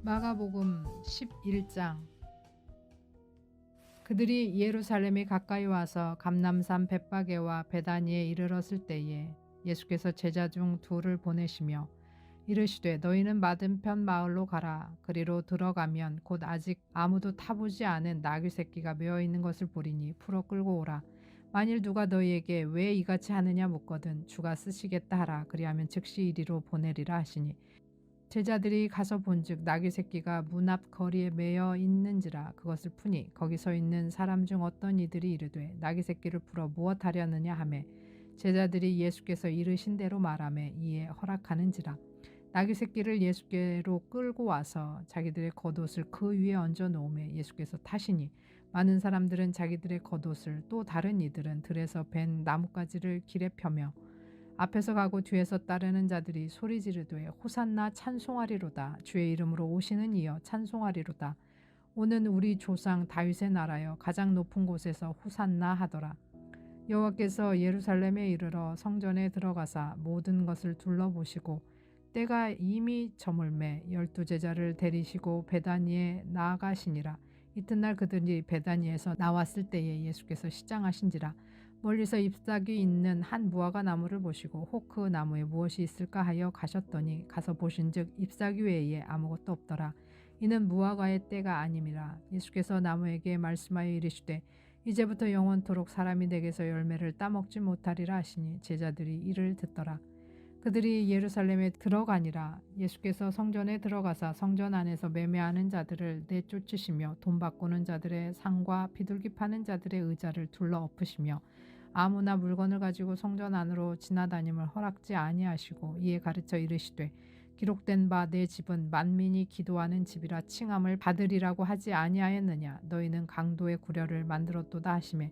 마가복음 11장. 그들이 예루살렘에 가까이 와서 감람산 벳바게와 베다니에 이르렀을 때에 예수께서 제자 중 둘을 보내시며 이르시되 너희는 맞은편 마을로 가라. 그리로 들어가면 곧 아직 아무도 타보지 않은 나귀 새끼가 메어 있는 것을 보리니 풀어 끌고 오라. 만일 누가 너희에게 왜 이같이 하느냐 묻거든 주가 쓰시겠다 하라. 그리하면 즉시 이리로 보내리라 하시니 제자들이 가서 본즉 나귀 새끼가 문 앞 거리에 매여 있는지라. 그것을 푸니 거기 서 있는 사람 중 어떤 이들이 이르되 나귀 새끼를 풀어 무엇 하려느냐 하매 제자들이 예수께서 이르신 대로 말하매 이에 허락하는지라. 나귀 새끼를 예수께로 끌고 와서 자기들의 겉옷을 그 위에 얹어 놓으매 예수께서 타시니 많은 사람들은 자기들의 겉옷을 또 다른 이들은 들에서 벤 나뭇가지를 길에 펴며 앞에서 가고 뒤에서 따르는 자들이 소리 지르되 호산나 찬송하리로다. 주의 이름으로 오시는 이여 찬송하리로다. 오는 우리 조상 다윗의 나라여 가장 높은 곳에서 호산나 하더라. 여호와께서 예루살렘에 이르러 성전에 들어가사 모든 것을 둘러보시고 때가 이미 저물매 12 제자를 데리시고 베다니에 나아가시니라. 이튿날 그들이 베다니에서 나왔을 때에 예수께서 시장하신지라. 멀리서 잎사귀 있는 한 무화과 나무를 보시고 혹 그 나무에 무엇이 있을까 하여 가셨더니 가서 보신즉 잎사귀 외에 아무것도 없더라. 이는 무화과의 때가 아님이라. 예수께서 나무에게 말씀하여 이르시되 이제부터 영원토록 사람이 내게서 열매를 따먹지 못하리라 하시니 제자들이 이를 듣더라. 그들이 예루살렘에 들어가니라. 예수께서 성전에 들어가사 성전 안에서 매매하는 자들을 내쫓으시며 돈 바꾸는 자들의 상과 비둘기 파는 자들의 의자를 둘러 엎으시며 아무나 물건을 가지고 성전 안으로 지나다님을 허락지 아니하시고 이에 가르쳐 이르시되 기록된 바 내 집은 만민이 기도하는 집이라 칭함을 받으리라고 하지 아니하였느냐. 너희는 강도의 구려를 만들었도다 하시매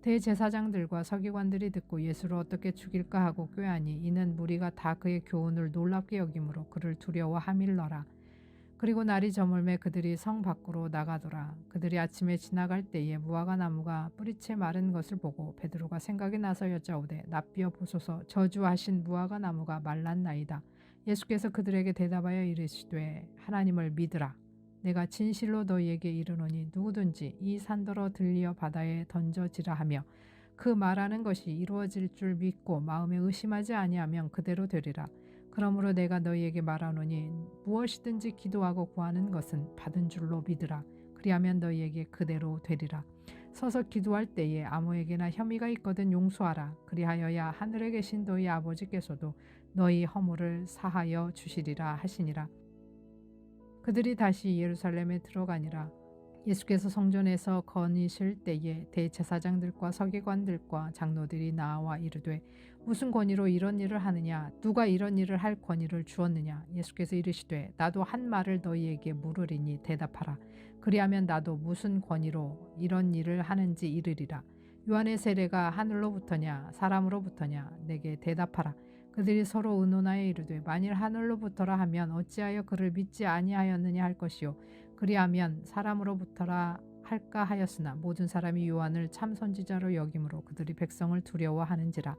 대제사장들과 서기관들이 듣고 예수를 어떻게 죽일까 하고 꾀하니 이는 무리가 다 그의 교훈을 놀랍게 여김으로 그를 두려워함일러라. 그리고 날이 저물매 그들이 성 밖으로 나가더라. 그들이 아침에 지나갈 때에 무화과 나무가 뿌리채 마른 것을 보고 베드로가 생각이 나서 여짜오되 납비어 보소서 저주하신 무화과 나무가 말랐나이다. 예수께서 그들에게 대답하여 이르시되 하나님을 믿으라. 내가 진실로 너희에게 이르노니 누구든지 이 산더러 들리어 바다에 던져지라 하며 그 말하는 것이 이루어질 줄 믿고 마음에 의심하지 아니하면 그대로 되리라. 그러므로 내가 너희에게 말하노니 무엇이든지 기도하고 구하는 것은 받은 줄로 믿으라. 그리하면 너희에게 그대로 되리라. 서서 기도할 때에 아무에게나 혐의가 있거든 용서하라. 그리하여야 하늘에 계신 너희 아버지께서도 너희 허물을 사하여 주시리라 하시니라. 그들이 다시 예루살렘에 들어가니라. 예수께서 성전에서 거니실 때에 대제사장들과 서기관들과 장로들이 나와 이르되 무슨 권위로 이런 일을 하느냐. 누가 이런 일을 할 권위를 주었느냐. 예수께서 이르시되 나도 한 말을 너희에게 물으리니 대답하라. 그리하면 나도 무슨 권위로 이런 일을 하는지 이르리라. 요한의 세례가 하늘로부터냐 사람으로부터냐. 내게 대답하라. 그들이 서로 의논하여 이르되 만일 하늘로부터라 하면 어찌하여 그를 믿지 아니하였느냐 할 것이요 그리하면 사람으로부터라 할까 하였으나 모든 사람이 요한을 참 선지자로 여김으로 그들이 백성을 두려워하는지라.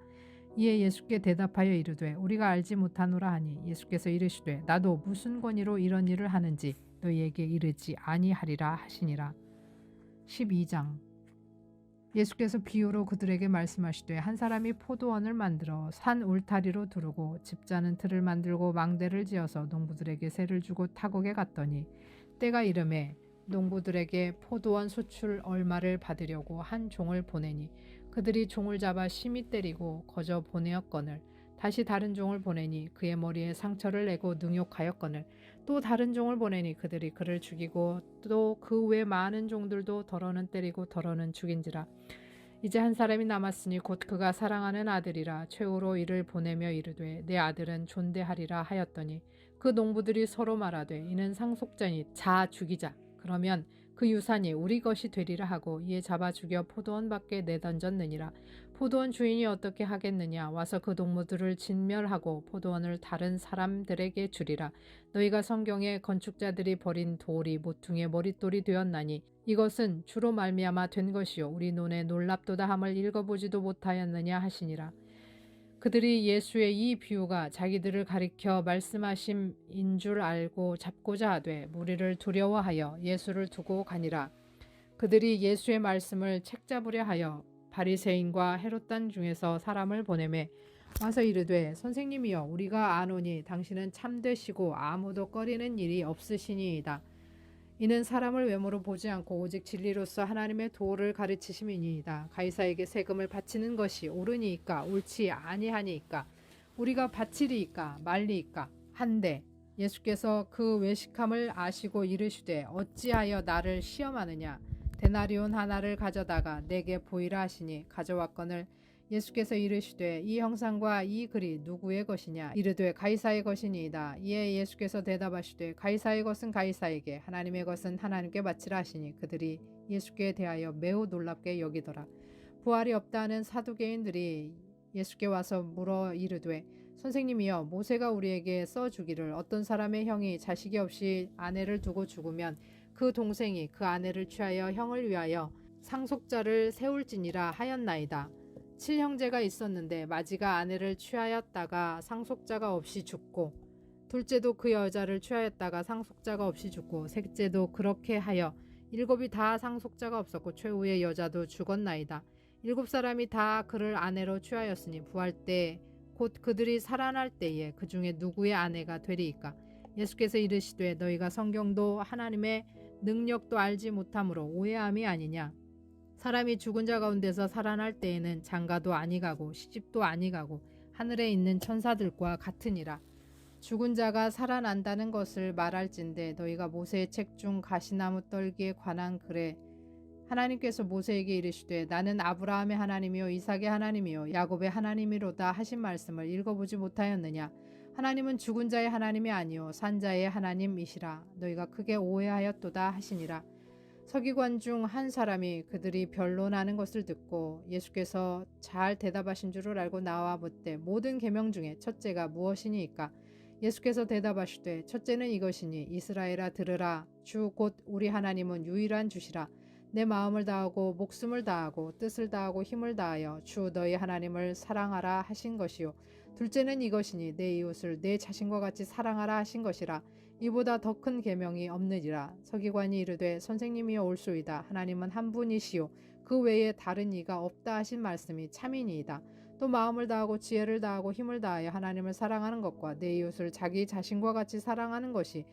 이에 예수께 대답하여 이르되 우리가 알지 못하노라 하니 예수께서 이르시되 나도 무슨 권위로 이런 일을 하는지 너희에게 이르지 아니하리라 하시니라. 12장. 예수께서 비유로 그들에게 말씀하시되 한 사람이 포도원을 만들어 산 울타리로 두르고 집자는 틀을 만들고 망대를 지어서 농부들에게 세를 주고 타국에 갔더니 때가 이르매 농부들에게 포도원 수출 얼마를 받으려고 한 종을 보내니 그들이 종을 잡아 심히 때리고 거저 보내었거늘 다시 다른 종을 보내니 그의 머리에 상처를 내고 능욕하였거늘 또 다른 종을 보내니 그들이 그를 죽이고 또 그 외 많은 종들도 더러는 때리고 더러는 죽인지라. 이제 한 사람이 남았으니 곧 그가 사랑하는 아들이라. 최후로 이를 보내며 이르되 내 아들은 존대하리라 하였더니 그 농부들이 서로 말하되 이는 상속자니 자 죽이자. 그러면 그 유산이 우리 것이 되리라 하고 이에 잡아 죽여 포도원 밖에 내던졌느니라. 포도원 주인이 어떻게 하겠느냐. 와서 그 동무들을 진멸하고 포도원을 다른 사람들에게 주리라. 너희가 성경에 건축자들이 버린 돌이 모퉁이의 머릿돌이 되었나니 이것은 주로 말미암아 된 것이요 우리 눈에 놀랍도다 함을 읽어보지도 못하였느냐 하시니라. 그들이 예수의 이 비유가 자기들을 가리켜 말씀하심인 줄 알고 잡고자 하되 무리를 두려워하여 예수를 두고 가니라. 그들이 예수의 말씀을 책잡으려 하여 바리새인과 헤롯단 중에서 사람을 보내매 와서 이르되 선생님이여 우리가 아노니 당신은 참되시고 아무도 꺼리는 일이 없으시니이다. 이는 사람을 외모로 보지 않고 오직 진리로서 하나님의 도를 가르치심이니이다. 가이사에게 세금을 바치는 것이 옳으니이까 옳지 아니하니이까 우리가 바치리이까 말리이까 한데 예수께서 그 외식함을 아시고 이르시되 어찌하여 나를 시험하느냐. 데나리온 하나를 가져다가 내게 보이라 하시니 가져왔거늘 예수께서 이르시되 이 형상과 이 글이 누구의 것이냐. 이르되 가이사의 것이니이다. 이에 예수께서 대답하시되 가이사의 것은 가이사에게 하나님의 것은 하나님께 바치라 하시니 그들이 예수께 대하여 매우 놀랍게 여기더라. 부활이 없다는 사두개인들이 예수께 와서 물어 이르되 선생님이여 모세가 우리에게 써주기를 어떤 사람의 형이 자식이 없이 아내를 두고 죽으면 그 동생이 그 아내를 취하여 형을 위하여 상속자를 세울지니라 하였나이다. 7형제가 있었는데 마지가 아내를 취하였다가 상속자가 없이 죽고 둘째도 그 여자를 취하였다가 상속자가 없이 죽고 셋째도 그렇게 하여 7이 다 상속자가 없었고 최후의 여자도 죽었나이다. 7사람이 다 그를 아내로 취하였으니 부활 때 곧 그들이 살아날 때에 그 중에 누구의 아내가 되리이까. 예수께서 이르시되 너희가 성경도 하나님의 능력도 알지 못함으로 오해함이 아니냐. 사람이 죽은 자 가운데서 살아날 때에는 장가도 아니가고 시집도 아니가고 하늘에 있는 천사들과 같으니라. 죽은 자가 살아난다는 것을 말할진대 너희가 모세의 책 중 가시나무 떨기에 관한 글에 하나님께서 모세에게 이르시되 나는 아브라함의 하나님이요 이삭의 하나님이요 야곱의 하나님이로다 하신 말씀을 읽어보지 못하였느냐. 하나님은 죽은 자의 하나님이 아니요 산 자의 하나님이시라. 너희가 크게 오해하였도다 하시니라. 서기관 중 한 사람이 그들이 변론하는 것을 듣고 예수께서 잘 대답하신 줄을 알고 나와 묻되 모든 계명 중에 첫째가 무엇이니이까. 예수께서 대답하시되 첫째는 이것이니 이스라엘아 들으라. 주 곧 우리 하나님은 유일한 주시라. 내 마음을 다하고 목숨을 다하고 뜻을 다하고 힘을 다하여 주 너희 하나님을 사랑하라 하신 것이요. 둘째는 이것이니 내 이웃을 내 자신과 같이 사랑하라 하신 것이라. 이보다 더 큰 계명이 없느니라. 서기관이 이르되 선생님이여 옳소이다. 하나님은 한 분이시요 그 외에 다른 이가 없다 하신 말씀이 참이니이다. 또 마음을 다하고 지혜를 다하고 힘을 다하여 하나님을 사랑하는 것과 내 이웃을 자기 자신과 같이 사랑하는 것이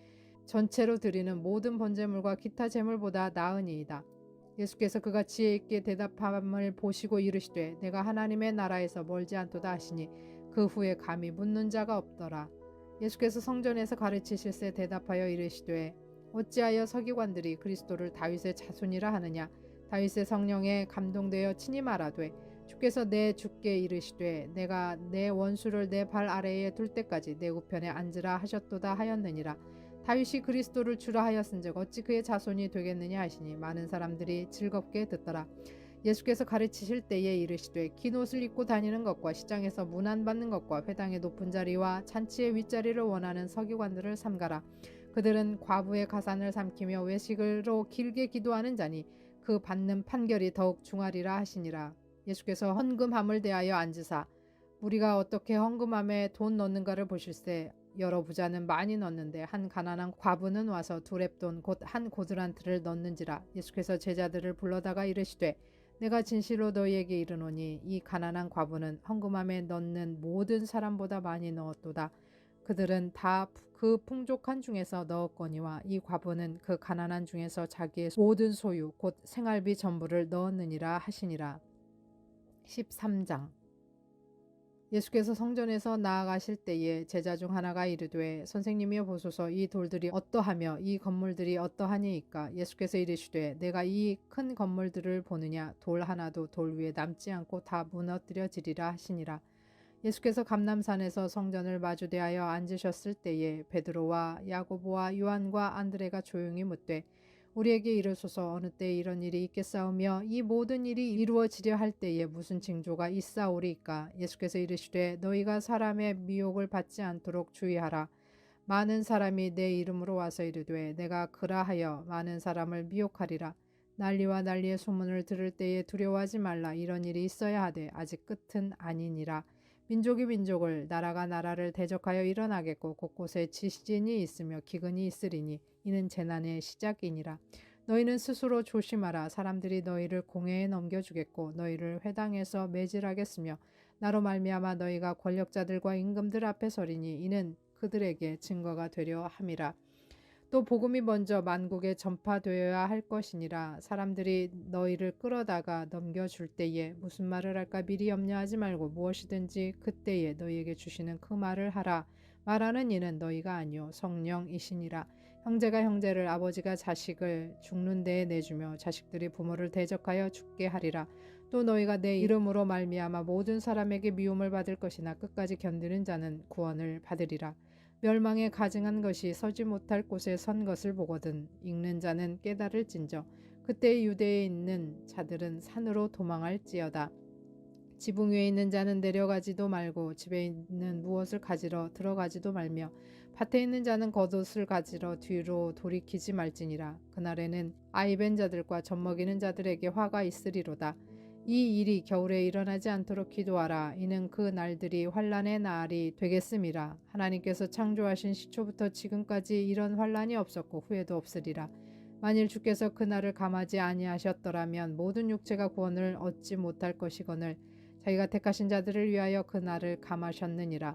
전체로 드리는 모든 번제물과 기타 제물보다 나으니이다. 예수께서 그가 지혜 있게 대답함을 보시고 이르시되 내가 하나님의 나라에서 멀지 않도다 하시니 그 후에 감히 묻는 자가 없더라. 예수께서 성전에서 가르치실세 대답하여 이르시되 어찌하여 서기관들이 그리스도를 다윗의 자손이라 하느냐. 다윗의 성령에 감동되어 친히 말하되 주께서 내 주께 이르시되 내가 내 원수를 내 발 아래에 둘 때까지 내 우편에 앉으라 하셨도다 하였느니라. 다윗이 그리스도를 주라 하였은즉 어찌 그의 자손이 되겠느냐 하시니 많은 사람들이 즐겁게 듣더라. 예수께서 가르치실 때에 이르시되 긴 옷을 입고 다니는 것과 시장에서 문안받는 것과 회당의 높은 자리와 잔치의 윗자리를 원하는 서기관들을 삼가라. 그들은 과부의 가산을 삼키며 외식으로 길게 기도하는 자니 그 받는 판결이 더욱 중하리라 하시니라. 예수께서 헌금함을 대하여 앉으사 우리가 어떻게 헌금함에 돈 넣는가를 보실세. 여러 부자는 많이 넣는데 한 가난한 과부는 와서 2렙돈 곧 한 고드란트를 넣는지라. 예수께서 제자들을 불러다가 이르시되 내가 진실로 너희에게 이르노니 이 가난한 과부는 헌금함에 넣는 모든 사람보다 많이 넣었도다. 그들은 다 그 풍족한 중에서 넣었거니와 이 과부는 그 가난한 중에서 자기의 모든 소유 곧 생활비 전부를 넣었느니라 하시니라. 13장. 예수께서 성전에서 나아가실 때에 제자 중 하나가 이르되 선생님이여 보소서 이 돌들이 어떠하며 이 건물들이 어떠하니이까. 예수께서 이르시되 내가 이 큰 건물들을 보느냐. 돌 하나도 돌 위에 남지 않고 다 무너뜨려지리라 하시니라. 예수께서 감람산에서 성전을 마주대하여 앉으셨을 때에 베드로와 야고보와 요한과 안드레가 조용히 묻되 우리에게 이르소서 어느 때에 이런 일이 있겠사오며 이 모든 일이 이루어지려 할 때에 무슨 징조가 있사오리이까. 예수께서 이르시되 너희가 사람의 미혹을 받지 않도록 주의하라. 많은 사람이 내 이름으로 와서 이르되 내가 그라하여 많은 사람을 미혹하리라. 난리와 난리의 소문을 들을 때에 두려워하지 말라. 이런 일이 있어야 하되 아직 끝은 아니니라. 민족이 민족을 나라가 나라를 대적하여 일어나겠고 곳곳에 지진이 있으며 기근이 있으리니 이는 재난의 시작이니라. 너희는 스스로 조심하라. 사람들이 너희를 공회에 넘겨주겠고 너희를 회당에서 매질하겠으며 나로 말미암아 너희가 권력자들과 임금들 앞에 서리니 이는 그들에게 증거가 되려 함이라. 또 복음이 먼저 만국에 전파되어야 할 것이니라. 사람들이 너희를 끌어다가 넘겨줄 때에 무슨 말을 할까 미리 염려하지 말고 무엇이든지 그때에 너희에게 주시는 그 말을 하라. 말하는 이는 너희가 아니요 성령이시니라. 형제가 형제를 아버지가 자식을 죽는 데에 내주며 자식들이 부모를 대적하여 죽게 하리라. 또 너희가 내 이름으로 말미암아 모든 사람에게 미움을 받을 것이나 끝까지 견디는 자는 구원을 받으리라. 멸망에 가증한 것이 서지 못할 곳에 선 것을 보거든 읽는 자는 깨달을진저 그때 유대에 있는 자들은 산으로 도망할지어다. 지붕 위에 있는 자는 내려가지도 말고 집에 있는 무엇을 가지러 들어가지도 말며 밭에 있는 자는 겉옷을 가지러 뒤로 돌이키지 말지니라. 그날에는 아이벤 자들과 젖먹이는 자들에게 화가 있으리로다. 이 일이 겨울에 일어나지 않도록 기도하라. 이는 그 날들이 환난의 날이 되겠음이라. 하나님께서 창조하신 시초부터 지금까지 이런 환난이 없었고 후에도 없으리라. 만일 주께서 그 날을 감하지 아니하셨더라면 모든 육체가 구원을 얻지 못할 것이거늘 자기가 택하신 자들을 위하여 그 날을 감하셨느니라.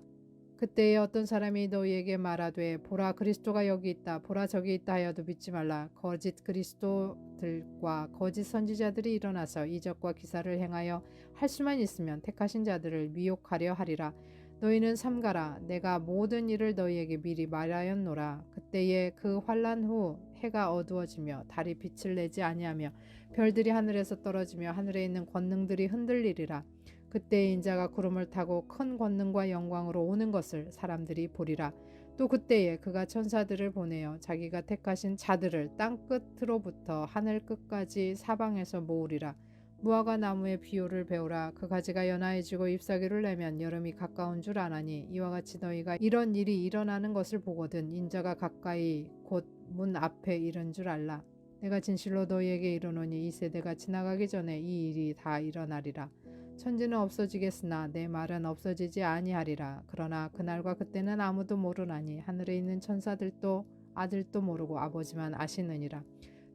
그때에 어떤 사람이 너희에게 말하되 보라 그리스도가 여기 있다 보라 저기 있다 하여도 믿지 말라. 거짓 그리스도들과 거짓 선지자들이 일어나서 이적과 기사를 행하여 할 수만 있으면 택하신 자들을 미혹하려 하리라. 너희는 삼가라. 내가 모든 일을 너희에게 미리 말하였노라. 그때에 그 환난 후 해가 어두워지며 달이 빛을 내지 아니하며 별들이 하늘에서 떨어지며 하늘에 있는 권능들이 흔들리리라. 그때 인자가 구름을 타고 큰 권능과 영광으로 오는 것을 사람들이 보리라. 또 그때에 그가 천사들을 보내어 자기가 택하신 자들을 땅 끝으로부터 하늘 끝까지 사방에서 모으리라. 무화과 나무의 비유를 배우라. 그 가지가 연하해지고 잎사귀를 내면 여름이 가까운 줄 아나니 이와 같이 너희가 이런 일이 일어나는 것을 보거든 인자가 가까이 곧 문 앞에 이른 줄 알라. 내가 진실로 너희에게 이르노니 이 세대가 지나가기 전에 이 일이 다 일어나리라. 천지는 없어지겠으나 내 말은 없어지지 아니하리라. 그러나 그날과 그때는 아무도 모르나니 하늘에 있는 천사들도 아들도 모르고 아버지만 아시느니라.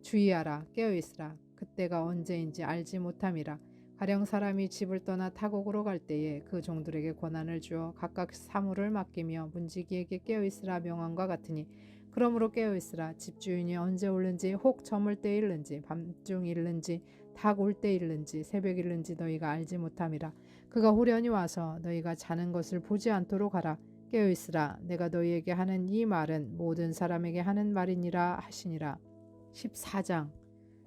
주의하라. 깨어있으라. 그때가 언제인지 알지 못함이라. 가령 사람이 집을 떠나 타국으로 갈 때에 그 종들에게 권한을 주어 각각 사물을 맡기며 문지기에게 깨어있으라 명함과 같으니 그러므로 깨어있으라. 집주인이 언제 오는지 혹 저물 때 일는지 밤중 일는지 닭 올 때 일는지 새벽 일는지 너희가 알지 못함이라. 그가 후련히 와서 너희가 자는 것을 보지 않도록 하라. 깨어있으라. 내가 너희에게 하는 이 말은 모든 사람에게 하는 말이니라 하시니라. 14장.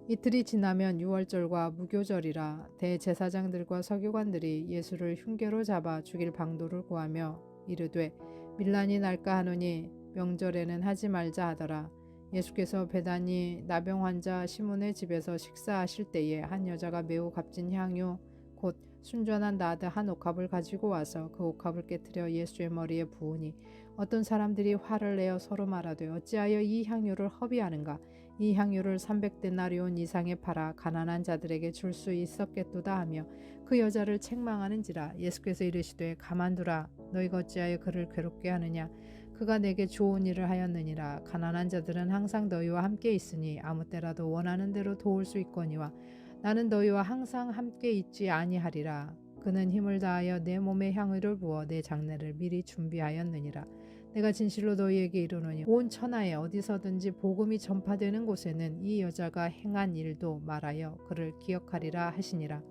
이틀이 지나면 유월절과 무교절이라. 대제사장들과 서기관들이 예수를 흉계로 잡아 죽일 방도를 구하며 이르되 밀란이 날까 하노니 명절에는 하지 말자 하더라. 예수께서 베다니 나병 환자 시몬의 집에서 식사하실 때에 한 여자가 매우 값진 향유 곧 순전한 나드 한 옥합을 가지고 와서 그 옥합을 깨뜨려 예수의 머리에 부으니 어떤 사람들이 화를 내어 서로 말하되 어찌하여 이 향유를 허비하는가. 이 향유를 300데나리온 이상에 팔아 가난한 자들에게 줄 수 있었겠도다 하며 그 여자를 책망하는지라. 예수께서 이르시되 가만두라. 너희가 어찌하여 그를 괴롭게 하느냐. 그가 내게 좋은 일을 하였느니라. 가난한 자들은 항상 너희와 함께 있으니 아무 때라도 원하는 대로 도울 수 있거니와 나는 너희와 항상 함께 있지 아니하리라. 그는 힘을 다하여 내 몸에 향유를 부어 내 장례를 미리 준비하였느니라. 내가 진실로 너희에게 이르노니 온 천하에 어디서든지 복음이 전파되는 곳에는 이 여자가 행한 일도 말하여 그를 기억하리라 하시니라.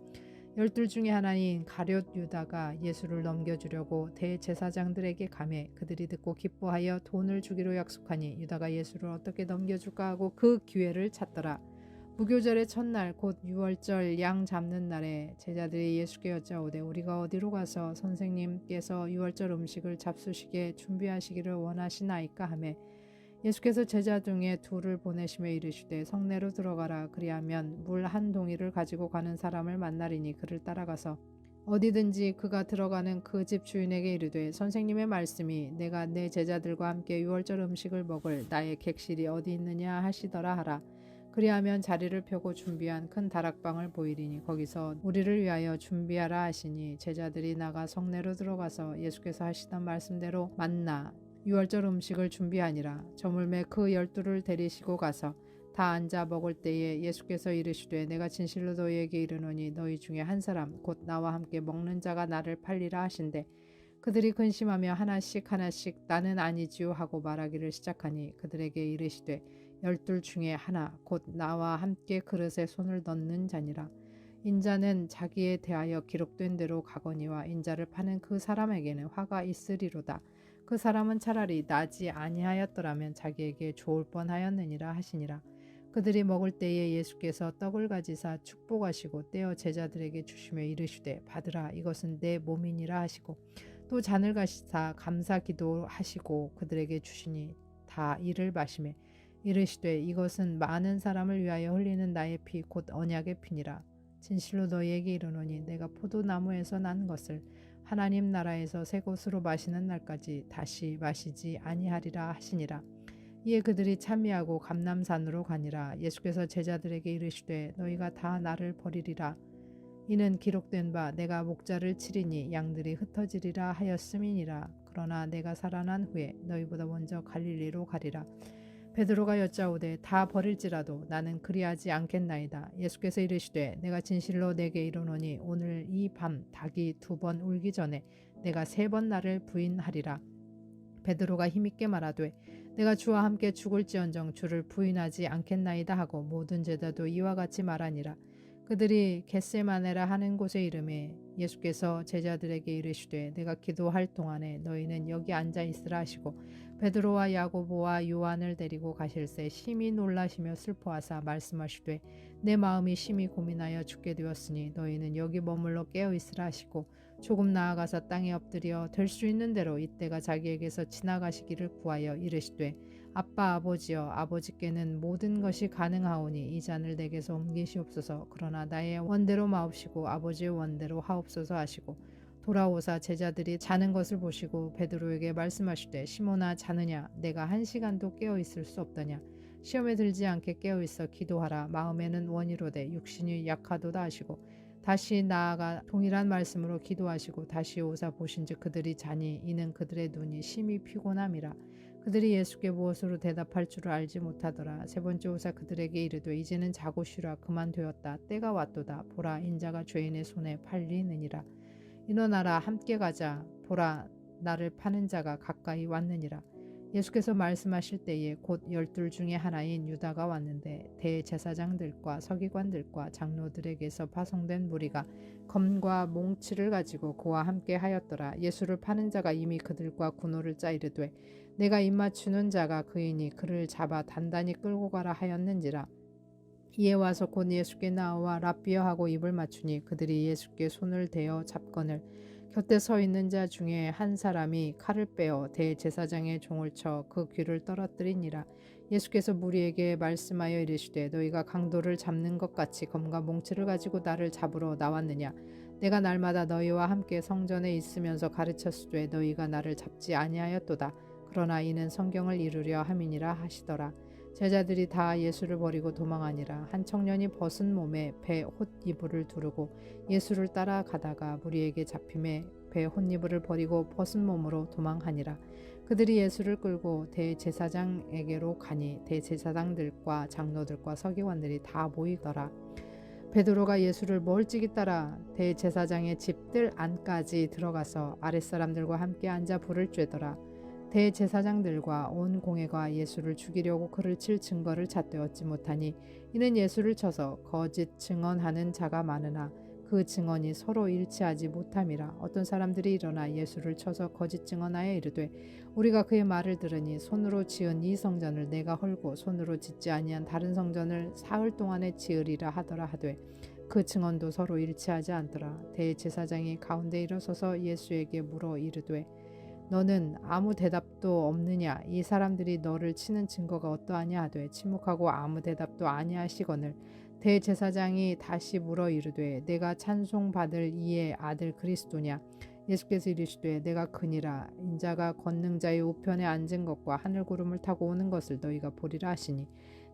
12 중에 하나인 가룟 유다가 예수를 넘겨주려고 대제사장들에게 가매 그들이 듣고 기뻐하여 돈을 주기로 약속하니 유다가 예수를 어떻게 넘겨줄까 하고 그 기회를 찾더라. 무교절의 첫날 곧 유월절 양 잡는 날에 제자들이 예수께 여짜오되 우리가 어디로 가서 선생님께서 유월절 음식을 잡수시게 준비하시기를 원하시나이까 하매 예수께서 제자 중에 둘을 보내시며 이르시되 성내로 들어가라. 그리하면 물 한 동이를 가지고 가는 사람을 만나리니 그를 따라가서 어디든지 그가 들어가는 그 집 주인에게 이르되 선생님의 말씀이 내가 내 제자들과 함께 유월절 음식을 먹을 나의 객실이 어디 있느냐 하시더라 하라. 그리하면 자리를 펴고 준비한 큰 다락방을 보이리니 거기서 우리를 위하여 준비하라 하시니 제자들이 나가 성내로 들어가서 예수께서 하시던 말씀대로 만나 유월절 음식을 준비하니라. 저물매 그 12를 데리시고 가서 다 앉아 먹을 때에 예수께서 이르시되 내가 진실로 너희에게 이르노니 너희 중에 한 사람 곧 나와 함께 먹는 자가 나를 팔리라 하신대. 그들이 근심하며 하나씩 나는 아니지요 하고 말하기를 시작하니 그들에게 이르시되 12 중에 하나 곧 나와 함께 그릇에 손을 넣는 자니라. 인자는 자기에 대하여 기록된 대로 가거니와 인자를 파는 그 사람에게는 화가 있으리로다. 그 사람은 차라리 나지 아니하였더라면 자기에게 좋을 뻔하였느니라 하시니라. 그들이 먹을 때에 예수께서 떡을 가지사 축복하시고 떼어 제자들에게 주시며 이르시되 받으라 이것은 내 몸이니라 하시고 또 잔을 가시사 감사 기도하시고 그들에게 주시니 다 이를 마시매 이르시되 이것은 많은 사람을 위하여 흘리는 나의 피 곧 언약의 피니라. 진실로 너희에게 이르노니 내가 포도나무에서 난 것을 하나님 나라에서 새 것으로 마시는 날까지 다시 마시지 아니하리라 하시니라. 이에 그들이 찬미하고 감람산으로 가니라. 예수께서 제자들에게 이르시되 너희가 다 나를 버리리라. 이는 기록된 바 내가 목자를 치리니 양들이 흩어지리라 하였음이니라. 그러나 내가 살아난 후에 너희보다 먼저 갈릴리로 가리라. 베드로가 여짜오되 다 버릴지라도 나는 그리하지 않겠나이다. 예수께서 이르시되 내가 진실로 내게 이르노니 오늘 이 밤 닭이 2번 울기 전에 내가 3번 나를 부인하리라. 베드로가 힘있게 말하되 내가 주와 함께 죽을지언정 주를 부인하지 않겠나이다 하고 모든 제자도 이와 같이 말하니라. 그들이 겟세마네라 하는 곳에 이르매 예수께서 제자들에게 이르시되 내가 기도할 동안에 너희는 여기 앉아 있으라 하시고 베드로와 야고보와 요한을 데리고 가실새 심히 놀라시며 슬퍼하사 말씀하시되 내 마음이 심히 고민하여 죽게 되었으니 너희는 여기 머물러 깨어 있으라 하시고 조금 나아가서 땅에 엎드려 될 수 있는 대로 이때가 자기에게서 지나가시기를 구하여 이르시되 아빠 아버지여 아버지께는 모든 것이 가능하오니 이 잔을 내게서 옮기시옵소서. 그러나 나의 원대로 마옵시고 아버지의 원대로 하옵소서 하시고 돌아오사 제자들이 자는 것을 보시고 베드로에게 말씀하시되 시몬아 자느냐 내가 1시간도 깨어 있을 수 없더냐. 시험에 들지 않게 깨어 있어 기도하라. 마음에는 원이로되 육신이 약하도다 하시고 다시 나아가 동일한 말씀으로 기도하시고 다시 오사 보신즉 그들이 자니 이는 그들의 눈이 심히 피곤함이라. 그들이 예수께 무엇으로 대답할 줄을 알지 못하더라. 3번째 오사 그들에게 이르되 이제는 자고 쉬라. 그만 되었다. 때가 왔도다. 보라 인자가 죄인의 손에 팔리느니라. 일어나라 함께 가자. 보라 나를 파는 자가 가까이 왔느니라. 예수께서 말씀하실 때에 곧 12 중에 하나인 유다가 왔는데 대제사장들과 서기관들과 장로들에게서 파송된 무리가 검과 몽치를 가지고 그와 함께 하였더라. 예수를 파는 자가 이미 그들과 군호를 짜 이르되 내가 입맞추는 자가 그이니 그를 잡아 단단히 끌고 가라 하였는지라. 이에 와서 곧 예수께 나와 랍비여 하고 입을 맞추니 그들이 예수께 손을 대어 잡거늘 곁에 서 있는 자 중에 한 사람이 칼을 빼어 대제사장의 종을 쳐 그 귀를 떨어뜨리니라. 예수께서 무리에게 말씀하여 이르시되 너희가 강도를 잡는 것 같이 검과 몽치를 가지고 나를 잡으러 나왔느냐. 내가 날마다 너희와 함께 성전에 있으면서 가르쳤으되 너희가 나를 잡지 아니하였도다. 그러나 이는 성경을 이루려 함이니라 하시더라. 제자들이 다 예수를 버리고 도망하니라. 한 청년이 벗은 몸에 배 홑이불을 두르고 예수를 따라가다가 무리에게 잡힘에 배 홑이불을 버리고 벗은 몸으로 도망하니라. 그들이 예수를 끌고 대제사장에게로 가니 대제사장들과 장로들과 서기관들이 다 모이더라. 베드로가 예수를 멀찍이 따라 대제사장의 집들 안까지 들어가서 아랫사람들과 함께 앉아 불을 쬐더라. 대제사장들과 온 공회가 예수를 죽이려고 그를 칠 증거를 찾되 얻지 못하니 이는 예수를 쳐서 거짓 증언하는 자가 많으나 그 증언이 서로 일치하지 못함이라. 어떤 사람들이 일어나 예수를 쳐서 거짓 증언하여 이르되 우리가 그의 말을 들으니 손으로 지은 이 성전을 내가 헐고 손으로 짓지 아니한 다른 성전을 사흘 동안에 지으리라 하더라 하되 그 증언도 서로 일치하지 않더라. 대제사장이 가운데 일어서서 예수에게 물어 이르되 너는 아무 대답도 없느냐. 이 사람들이 너를 치는 증거가 어떠하냐 하되 침묵하고 아무 대답도 아니하시거늘 대제사장이 다시 물어 이르되 내가 찬송받을 이의 아들 그리스도냐. 예수께서 이르시되 내가 그니라. 인자가 권능자의 우편에 앉은 것과 하늘 구름을 타고 오는 것을 너희가 보리라 하시니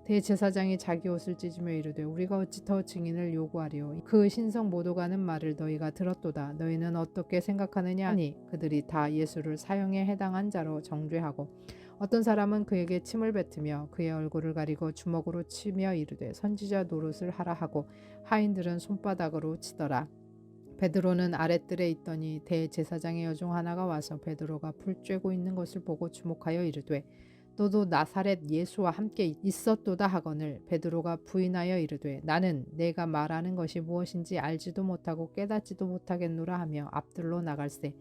대제사장이 자기 옷을 찢으며 이르되 우리가 어찌 더 증인을 요구하리요. 그 신성 모두가 하는 말을 너희가 들었도다. 너희는 어떻게 생각하느냐 하니 그들이 다 예수를 사형에 해당한 자로 정죄하고 어떤 사람은 그에게 침을 뱉으며 그의 얼굴을 가리고 주먹으로 치며 이르되 선지자 노릇을 하라 하고 하인들은 손바닥으로 치더라. 베드로는 아랫뜰에 있더니 대제사장의 여종 하나가 와서 베드로가 불 쬐고 있는 것을 보고 주목하여 이르되 너도 나사렛 예수와 함께 있었도다 하거늘 베드로가 부인하여 이르되 나는 내가 말하는 것이 무엇인지 알지도 못하고 깨닫지도 못하겠노라 하며 앞들로 나갈새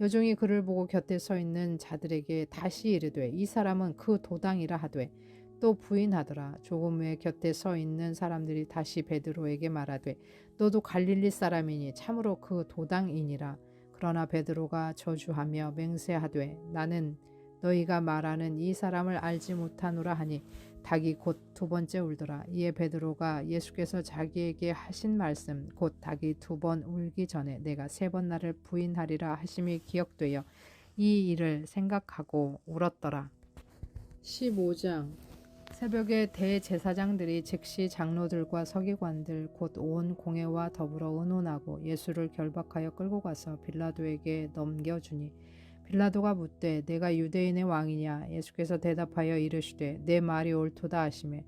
여종이 그를 보고 곁에 서 있는 자들에게 다시 이르되 이 사람은 그 도당이라 하되 또 부인하더라. 조금 후에 곁에 서 있는 사람들이 다시 베드로에게 말하되 너도 갈릴리 사람이니 참으로 그 도당이니라. 그러나 베드로가 저주하며 맹세하되 나는 너희가 말하는 이 사람을 알지 못하노라 하니 닭이 곧 두 번째 울더라. 이에 베드로가 예수께서 자기에게 하신 말씀 곧 닭이 두 번 울기 전에 내가 세 번 나를 부인하리라 하심이 기억되어 이 일을 생각하고 울었더라. 15장 새벽에 대제사장들이 즉시 장로들과 서기관들 곧 온 공회와 더불어 의논하고 예수를 결박하여 끌고 가서 빌라도에게 넘겨주니 빌라도가 묻되 내가 유대인의 왕이냐 예수께서 대답하여 이르시되 내 말이 옳도다 하시매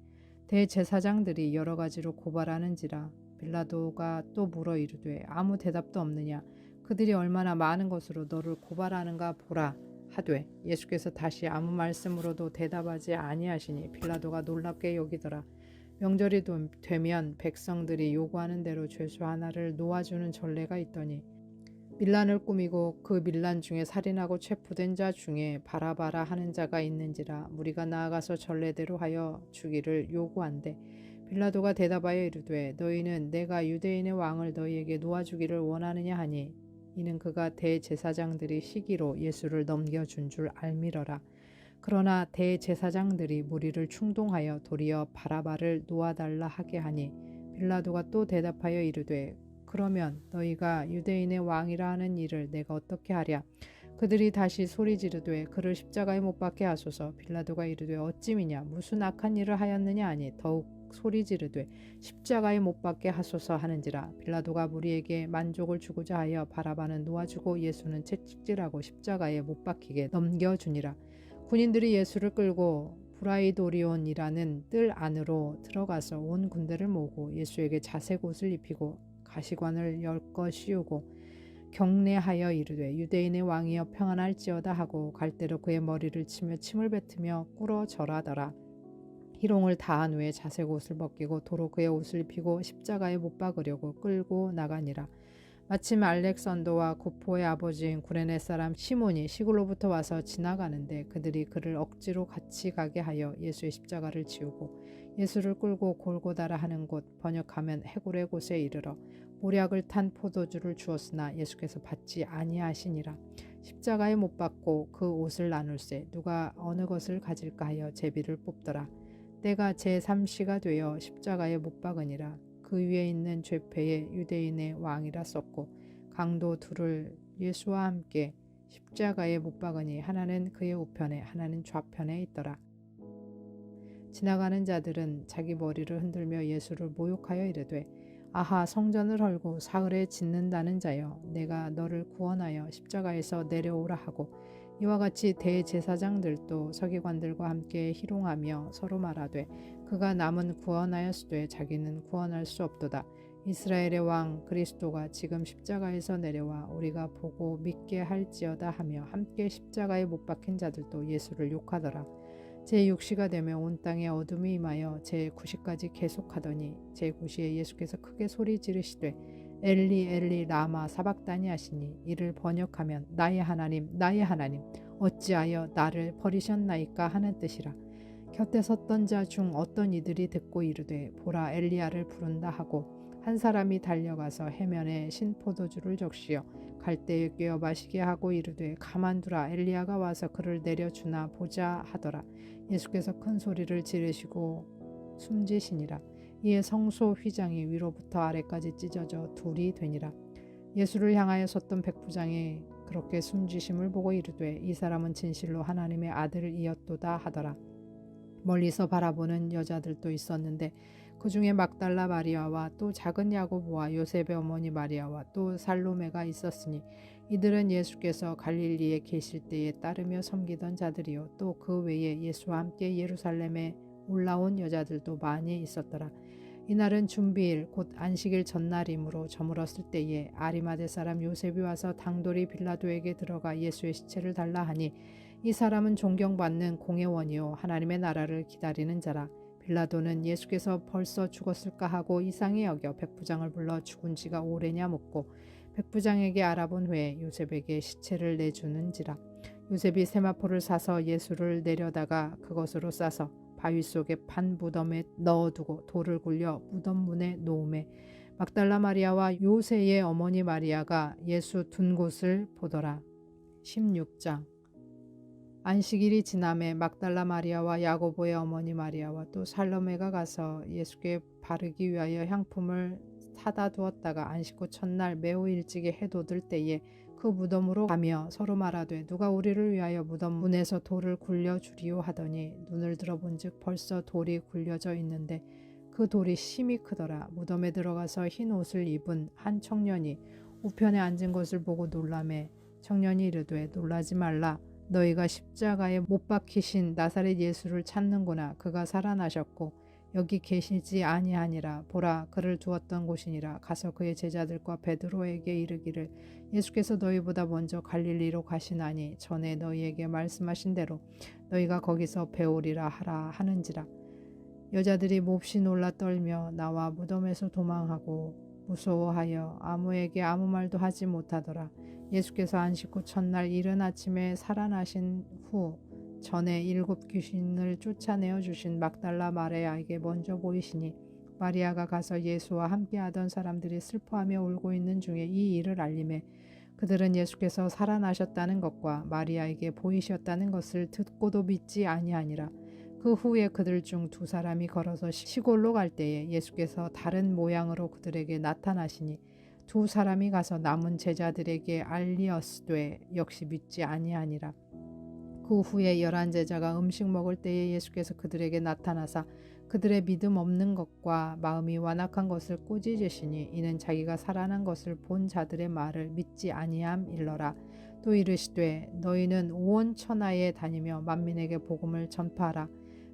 대제사장들이 여러 가지로 고발하는지라 빌라도가 또 물어 이르되 아무 대답도 없느냐 그들이 얼마나 많은 것으로 너를 고발하는가 보라 하되 예수께서 다시 아무 말씀으로도 대답하지 아니하시니 빌라도가 놀랍게 여기더라. 명절이 되면 백성들이 요구하는 대로 죄수 하나를 놓아주는 전례가 있더니 밀란을 꾸미고 그 밀란 중에 살인하고 체포된 자 중에 바라바라 하는 자가 있는지라 무리가 나아가서 전례대로 하여 주기를 요구한대 빌라도가 대답하여 이르되 너희는 내가 유대인의 왕을 너희에게 놓아주기를 원하느냐 하니 이는 그가 대제사장들이 시기로 예수를 넘겨준 줄 알미러라. 그러나 대제사장들이 무리를 충동하여 도리어 바라바를 놓아달라 하게 하니 빌라도가 또 대답하여 이르되 그러면 너희가 유대인의 왕이라 하는 일을 내가 어떻게 하랴. 그들이 다시 소리 지르되 그를 십자가에 못 박게 하소서. 빌라도가 이르되 어찌미냐 무슨 악한 일을 하였느냐 하니 더욱 소리 지르되 십자가에 못 박게 하소서 하는지라. 빌라도가 무리에게 만족을 주고자 하여 바라바는 놓아주고 예수는 채찍질하고 십자가에 못 박히게 넘겨주니라. 군인들이 예수를 끌고 브라이도리온이라는 뜰 안으로 들어가서 온 군대를 모으고 예수에게 자색 옷을 입히고 가시관을 열 씌우고 경례하여 이르되 유대인의 왕이여 평안할지어다 하고 갈대로 그의 머리를 치며 침을 뱉으며 꿇어 절하더라. 희롱을 다한 후에 자색 옷을 벗기고 도로 그의 옷을 입히고 십자가에 못 박으려고 끌고 나가니라. 마침 알렉산더와 고포의 아버지인 구레네 사람 시몬이 시골로부터 와서 지나가는데 그들이 그를 억지로 같이 가게 하여 예수의 십자가를 지우고 예수를 끌고 골고다라 하는 곳 번역하면 해골의 곳에 이르러 모략을 탄 포도주를 주었으나 예수께서 받지 아니하시니라. 십자가에 못 박고 그 옷을 나눌세 누가 어느 것을 가질까 하여 제비를 뽑더라. 때가 제3시가 되어 십자가에 못 박으니라. 그 위에 있는 죄패에 유대인의 왕이라 썼고 강도 둘을 예수와 함께 십자가에 못 박으니 하나는 그의 우편에 하나는 좌편에 있더라. 지나가는 자들은 자기 머리를 흔들며 예수를 모욕하여 이르되 아하 성전을 헐고 사흘에 짓는다는 자여 내가 너를 구원하여 십자가에서 내려오라 하고 이와 같이 대제사장들도 서기관들과 함께 희롱하며 서로 말하되 그가 남은 구원하였으되 자기는 구원할 수 없도다. 이스라엘의 왕 그리스도가 지금 십자가에서 내려와 우리가 보고 믿게 할지어다 하며 함께 십자가에 못 박힌 자들도 예수를 욕하더라. 제6시가 되며 온 땅에 어둠이 임하여 제9시까지 계속하더니 제9시에 예수께서 크게 소리 지르시되 엘리 엘리 라마 사박다니 하시니 이를 번역하면 나의 하나님 나의 하나님 어찌하여 나를 버리셨나이까 하는 뜻이라. 곁에 섰던 자 중 어떤 이들이 듣고 이르되 보라 엘리야를 부른다 하고 한 사람이 달려가서 해면에 신포도주를 적시어 갈대에 꿰어 마시게 하고 이르되 가만두라 엘리야가 와서 그를 내려주나 보자 하더라. 예수께서 큰 소리를 지르시고 숨지시니라. 이에 성소 휘장이 위로부터 아래까지 찢어져 둘이 되니라. 예수를 향하여 섰던 백부장이 그렇게 숨지심을 보고 이르되 이 사람은 진실로 하나님의 아들이었도다 하더라. 멀리서 바라보는 여자들도 있었는데 그 중에 막달라 마리아와 또 작은 야고보와 요셉의 어머니 마리아와 또 살로메가 있었으니 이들은 예수께서 갈릴리에 계실 때에 따르며 섬기던 자들이요 또 그 외에 예수와 함께 예루살렘에 올라온 여자들도 많이 있었더라. 이날은 준비일 곧 안식일 전날이므로 저물었을 때에 아리마대 사람 요셉이 와서 당돌이 빌라도에게 들어가 예수의 시체를 달라 하니 이 사람은 존경받는 공회원이요 하나님의 나라를 기다리는 자라. 빌라도는 예수께서 벌써 죽었을까 하고 이상히 여겨 백부장을 불러 죽은 지가 오래냐 묻고 백부장에게 알아본 후에 요셉에게 시체를 내주는지라. 요셉이 세마포를 사서 예수를 내려다가 그것으로 싸서 바위 속에 판 무덤에 넣어두고 돌을 굴려 무덤 문에 놓음에 막달라 마리아와 요새의 어머니 마리아가 예수 둔 곳을 보더라. 16장. 안식일이 지남에 막달라 마리아와 야고보의 어머니 마리아와 또 살로메가 가서 예수께 바르기 위하여 향품을 사다 두었다가 안식 후 첫날 매우 일찍이 해 돋을 때에 그 무덤으로 가며 서로 말하되 누가 우리를 위하여 무덤 문에서 돌을 굴려 주리오 하더니 눈을 들어본즉 벌써 돌이 굴려져 있는데 그 돌이 심히 크더라. 무덤에 들어가서 흰 옷을 입은 한 청년이 우편에 앉은 것을 보고 놀라매 청년이 이르되 놀라지 말라. 너희가 십자가에 못 박히신 나사렛 예수를 찾는구나. 그가 살아나셨고 여기 계시지 아니하니라. 보라 그를 두었던 곳이니라. 가서 그의 제자들과 베드로에게 이르기를 예수께서 너희보다 먼저 갈릴리로 가시나니 전에 너희에게 말씀하신 대로 너희가 거기서 배우리라 하라 하는지라. 여자들이 몹시 놀라 떨며 나와 무덤에서 도망하고 무서워하여 아무에게 아무 말도 하지 못하더라. 예수께서 안식 후 첫날 이른 아침에 살아나신 후 전에 7 귀신을 쫓아내어 주신 막달라 마리아에게 먼저 보이시니 마리아가 가서 예수와 함께하던 사람들이 슬퍼하며 울고 있는 중에 이 일을 알림해 그들은 예수께서 살아나셨다는 것과 마리아에게 보이셨다는 것을 듣고도 믿지 아니하니라. 그 후에 그들 중 2 사람이 걸어서 시골로 갈 때에 예수께서 다른 모양으로 그들에게 나타나시니 2 사람이 가서 남은 제자들에게 알리었으되 역시 믿지 아니하니라. 그 후에 11 제자가 음식 먹을 때에 예수께서 그들에게 나타나사 그들의 믿음 없는 것과 마음이 완악한 것을 꾸짖으시니 이는 자기가 살아난 것을 본 자들의 말을 믿지 아니함일러라. 또 이르시되 너희는 온 천하에 다니며 만민에게 복음을 전파하라.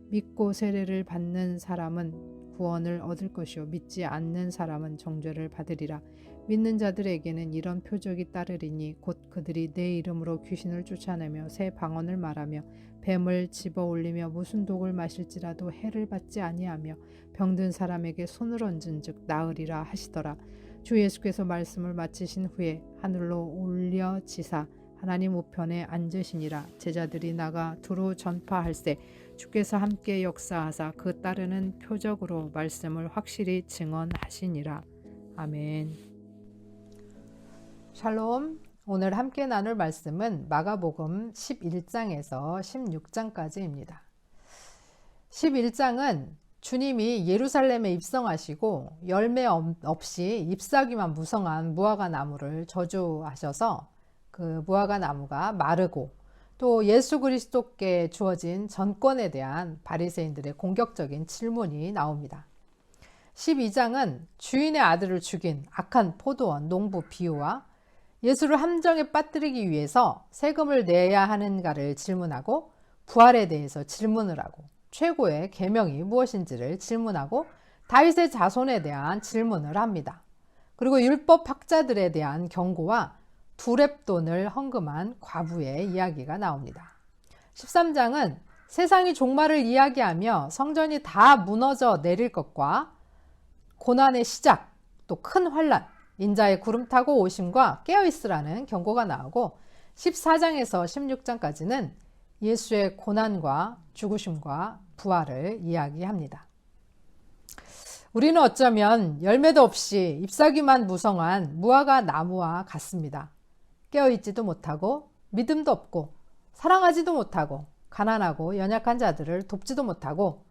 믿고 세례를 받는 사람은 구원을 얻을 것이요 믿지 않는 사람은 정죄를 받으리라. 믿는 자들에게는 이런 표적이 따르리니 곧 그들이 내 이름으로 귀신을 쫓아내며 새 방언을 말하며 뱀을 집어 올리며 무슨 독을 마실지라도 해를 받지 아니하며 병든 사람에게 손을 얹은즉 나으리라 하시더라. 주 예수께서 말씀을 마치신 후에 하늘로 올려지사 하나님 우편에 앉으시니라. 제자들이 나가 두루 전파할세 주께서 함께 역사하사 그 따르는 표적으로 말씀을 확실히 증언하시니라. 아멘. 샬롬. 오늘 함께 나눌 말씀은 마가복음 11장에서 16장까지입니다. 11장은 주님이 예루살렘에 입성하시고 열매 없이 잎사귀만 무성한 무화과 나무를 저주하셔서 그 무화과 나무가 마르고 또 예수 그리스도께 주어진 전권에 대한 바리새인들의 공격적인 질문이 나옵니다. 12장은 주인의 아들을 죽인 악한 포도원 농부 비유와 예수를 함정에 빠뜨리기 위해서 세금을 내야 하는가를 질문하고 부활에 대해서 질문을 하고 최고의 계명이 무엇인지를 질문하고 다윗의 자손에 대한 질문을 합니다. 그리고 율법 학자들에 대한 경고와 두렙돈을 헌금한 과부의 이야기가 나옵니다. 13장은 세상이 종말을 이야기하며 성전이 다 무너져 내릴 것과 고난의 시작, 또 큰 환난, 인자의 구름 타고 오심과 깨어있으라는 경고가 나오고 14장에서 16장까지는 예수의 고난과 죽으심과 부활을 이야기합니다. 우리는 어쩌면 열매도 없이 잎사귀만 무성한 무화과 나무와 같습니다. 깨어있지도 못하고 믿음도 없고 사랑하지도 못하고 가난하고 연약한 자들을 돕지도 못하고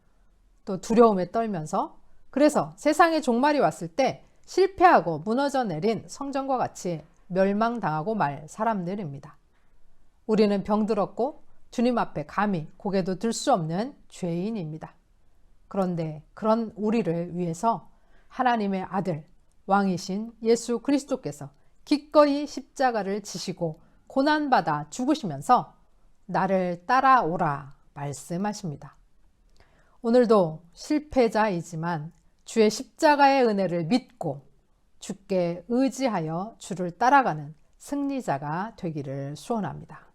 또 두려움에 떨면서 그래서 세상의 종말이 왔을 때 실패하고 무너져 내린 성전과 같이 멸망당하고 말 사람들입니다. 우리는 병들었고 주님 앞에 감히 고개도 들 수 없는 죄인입니다. 그런데 그런 우리를 위해서 하나님의 아들, 왕이신 예수 그리스도께서 기꺼이 십자가를 지시고 고난받아 죽으시면서 나를 따라오라 말씀하십니다. 오늘도 실패자이지만 주의 십자가의 은혜를 믿고 주께 의지하여 주를 따라가는 승리자가 되기를 소원합니다.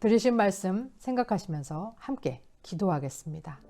들으신 말씀 생각하시면서 함께 기도하겠습니다.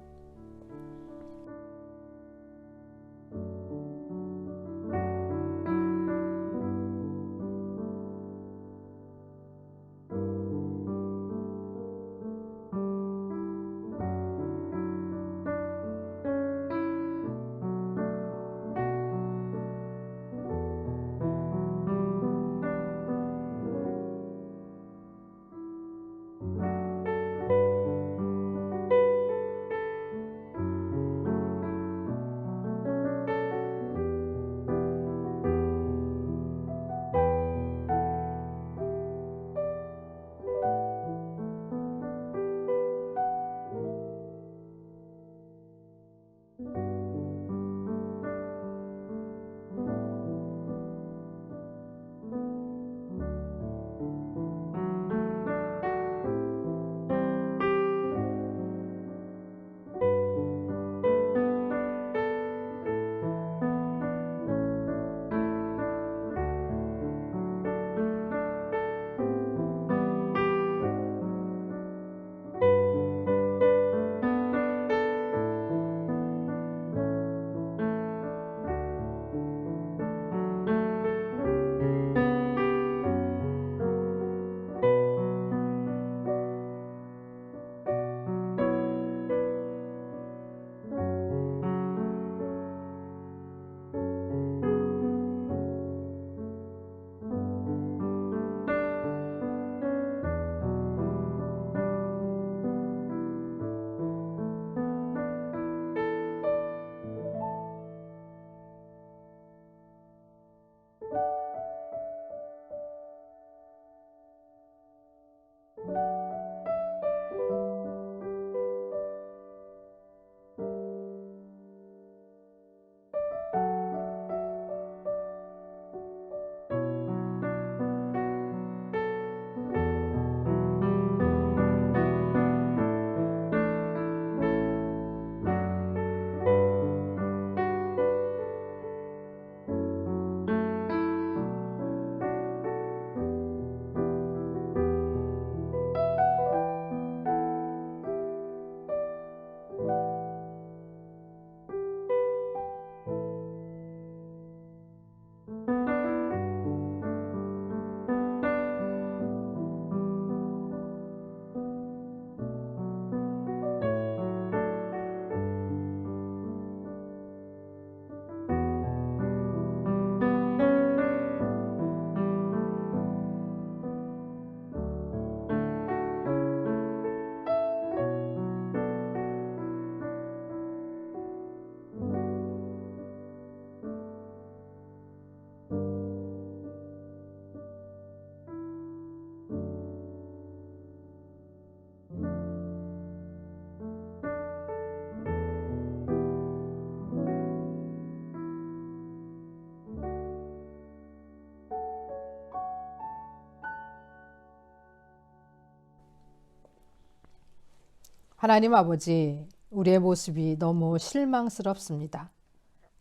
하나님 아버지, 우리의 모습이 너무 실망스럽습니다.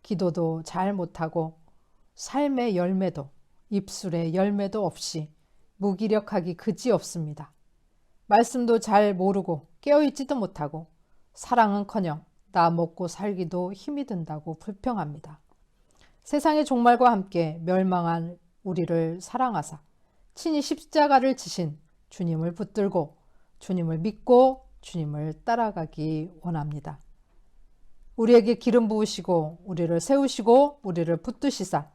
기도도 잘 못하고 삶의 열매도 입술의 열매도 없이 무기력하기 그지없습니다. 말씀도 잘 모르고 깨어있지도 못하고 사랑은커녕 나 먹고 살기도 힘이 든다고 불평합니다. 세상의 종말과 함께 멸망한 우리를 사랑하사 친히 십자가를 지신 주님을 붙들고 주님을 믿고 주님을 따라가기 원합니다. 우리에게 기름 부으시고 우리를 세우시고 우리를 붙드시사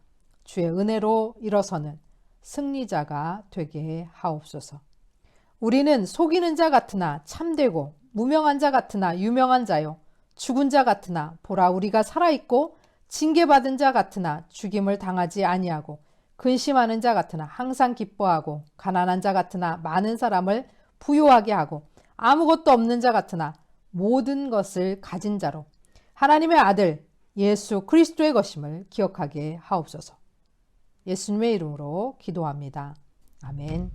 주의 은혜로 일어서는 승리자가 되게 하옵소서. 우리는 속이는 자 같으나 참되고 무명한 자 같으나 유명한 자요 죽은 자 같으나 보라 우리가 살아있고 징계받은 자 같으나 죽임을 당하지 아니하고 근심하는 자 같으나 항상 기뻐하고 가난한 자 같으나 많은 사람을 부요하게 하고 아무것도 없는 자 같으나 모든 것을 가진 자로 하나님의 아들 예수 그리스도의 것임을 기억하게 하옵소서. 예수님의 이름으로 기도합니다. 아멘.